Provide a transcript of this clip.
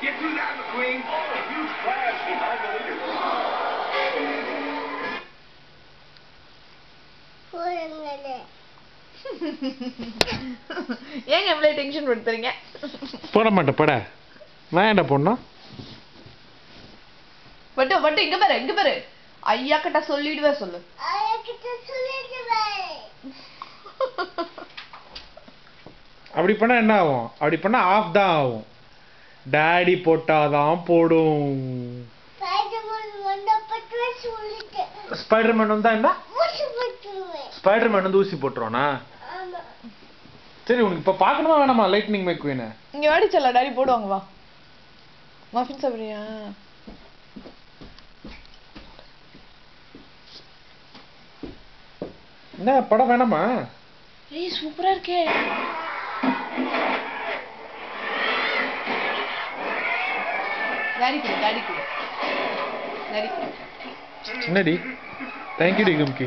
Get through that, McQueen. Oh, huge crash behind the leader. ஏங்க இவ்வளவு tension படுத்துறீங்க? போட மாட்டேன் பட வேண்ட பொண்ணா பட்டு இங்க பாரு ஐயா கிட்ட சொல்லிடுவே சொல்லு. ஐயா கிட்ட சொல்லிடுவே. அப்படி பண்ணா என்ன ஆகும்? அப்படி பண்ணா ஆஃப் தான் ஆகும். டாடி போட்டாதான் போடும். ஸ்பைடர்மேன் வந்தப்பட்டு சொல்லிட்டு. ஸ்பைடர்மேன் வந்தா என்ன? ஊசி போட்டுருவேன். ஸ்பைடர்மேன் வந்து ஊசி போட்டுருவானா? ஆமா. சரி உனக்கு இப்ப பார்க்கணுமா வேணாமா லைட்னிங் மேக்வீன்? இங்க வாடி செல்ல டாடி போடுவாங்க வா. மஃபின் சாப்பிடுறியா? என்ன படம் வேணாமா? ஏய் சூப்பரா இருக்கே. டாடி கொடு. என்னடி? தேங்க் யூ டி கும்கி.